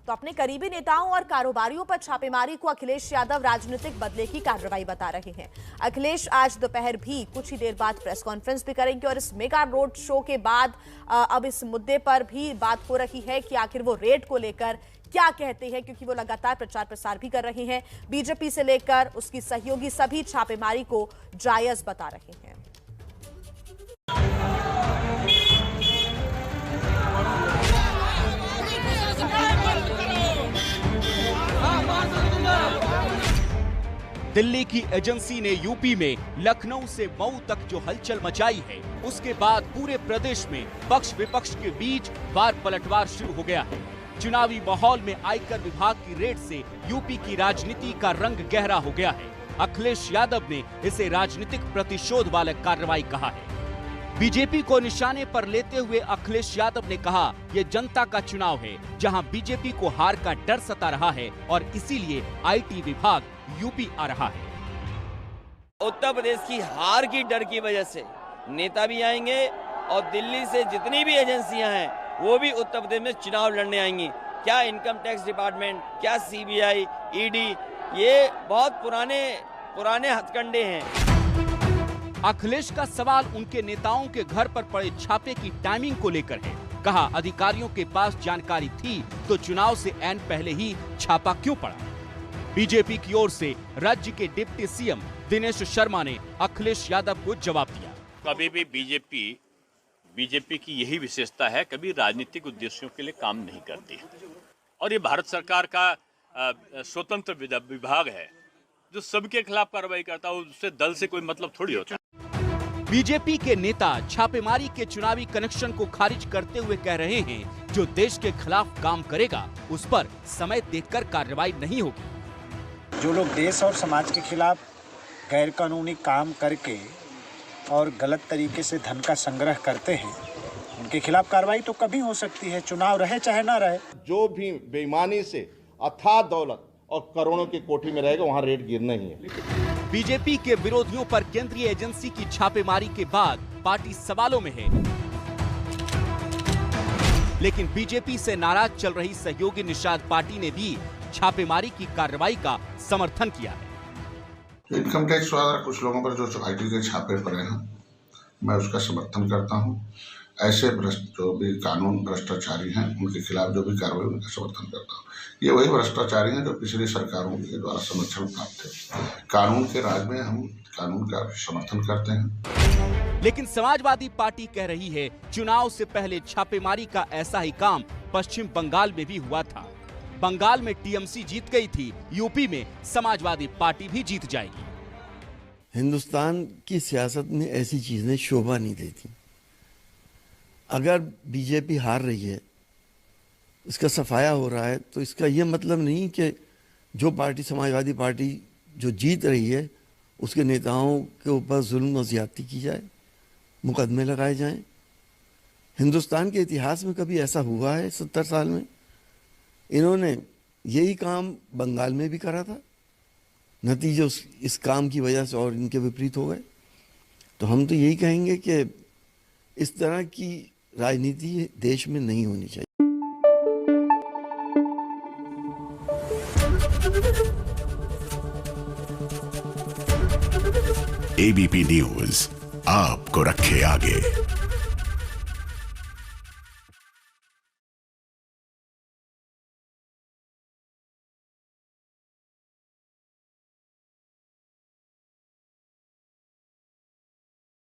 तो अपने करीबी नेताओं और कारोबारियों पर छापेमारी को अखिलेश यादव राजनीतिक बदले की कार्रवाई बता रहे हैं। अखिलेश आज दोपहर भी कुछ ही देर बाद प्रेस कॉन्फ्रेंस भी करेंगे और इस मेगा रोड शो के बाद अब इस मुद्दे पर भी बात हो रही है कि आखिर वो रेड को लेकर क्या कहते हैं, क्योंकि वो लगातार प्रचार प्रसार भी कर रहे हैं। बीजेपी से लेकर उसकी सहयोगी सभी छापेमारी को जायज बता रहे हैं। दिल्ली की एजेंसी ने यूपी में लखनऊ से मऊ तक जो हलचल मचाई है, उसके बाद पूरे प्रदेश में पक्ष विपक्ष के बीच वार पलटवार शुरू हो गया है। चुनावी माहौल में आयकर विभाग की रेड से यूपी की राजनीति का रंग गहरा हो गया है। अखिलेश यादव ने इसे राजनीतिक प्रतिशोध वाला कार्रवाई कहा है। बीजेपी को निशाने पर लेते हुए अखिलेश यादव ने कहा, ये जनता का चुनाव है जहां बीजेपी को हार का डर सता रहा है और इसीलिए आईटी विभाग यूपी आ रहा है। उत्तर प्रदेश की हार की डर की वजह से नेता भी आएंगे और दिल्ली से जितनी भी एजेंसियां हैं वो भी उत्तर प्रदेश में चुनाव लड़ने आएंगी। क्या इनकम टैक्स डिपार्टमेंट, क्या सीबीआई, ईडी, ये बहुत पुराने हथकंडे हैं। अखिलेश का सवाल उनके नेताओं के घर पर पड़े छापे की टाइमिंग को लेकर है। कहा, अधिकारियों के पास जानकारी थी तो चुनाव से ऐन पहले ही छापा क्यों पड़ा। बीजेपी की ओर से राज्य के डिप्टी सीएम दिनेश शर्मा ने अखिलेश यादव को जवाब दिया। कभी भी बीजेपी की यही विशेषता है, कभी राजनीतिक उद्देश्यों के लिए काम नहीं करती और ये भारत सरकार का स्वतंत्र विभाग है जो सबके खिलाफ कार्रवाई करता है। उससे दल से कोई मतलब थोड़ी होता है। बीजेपी के नेता छापेमारी के चुनावी कनेक्शन को खारिज करते हुए कह रहे हैं, जो देश के खिलाफ काम करेगा उस पर समय देखकर कार्रवाई नहीं होगी। जो लोग देश और समाज के खिलाफ गैर कानूनी काम करके और गलत तरीके से धन का संग्रह करते हैं, उनके खिलाफ कार्रवाई तो कभी हो सकती है, चुनाव रहे चाहे ना रहे। जो भी बेईमानी से अथाह दौलत और करोड़ों की कोठी में रहेगा वहां रेट गिरना ही है। बीजेपी के विरोधियों पर केंद्रीय एजेंसी की छापेमारी के बाद पार्टी सवालों में है, लेकिन बीजेपी से नाराज चल रही सहयोगी निषाद पार्टी ने भी छापेमारी की कार्रवाई का समर्थन किया है। इनकम टैक्स वाला कुछ लोगों पर जो आईटी के छापे पड़े हैं, मैं उसका समर्थन करता हूं। ऐसे जो भी कानून भ्रष्टाचारी हैं उनके खिलाफ जो भी कार्रवाई, उनका समर्थन करता हूं। ये वही भ्रष्टाचारी हैं जो पिछली सरकारों के द्वारा संरक्षण प्राप्त थे। कानून के राज में हम कानून का समर्थन करते हैं। लेकिन समाजवादी पार्टी कह रही है, चुनाव से पहले छापेमारी का ऐसा ही काम पश्चिम बंगाल में भी हुआ था। बंगाल में टीएमसी जीत गई थी, यूपी में समाजवादी पार्टी भी जीत जाएगी। हिंदुस्तान की सियासत में ऐसी चीजें शोभा नहीं देती। अगर बीजेपी हार रही है, इसका सफाया हो रहा है, तो इसका यह मतलब नहीं कि जो पार्टी समाजवादी पार्टी जो जीत रही है उसके नेताओं के ऊपर जुल्म और ज्यादती की जाए, मुकदमे लगाए जाएं। हिंदुस्तान के इतिहास में कभी ऐसा हुआ है 70 साल में? इन्होंने यही काम बंगाल में भी करा था, नतीजे इस काम की वजह से और इनके विपरीत हो गए। तो हम तो यही कहेंगे कि इस तरह की राजनीति देश में नहीं होनी चाहिए। एबीपी न्यूज आपको रखे आगे।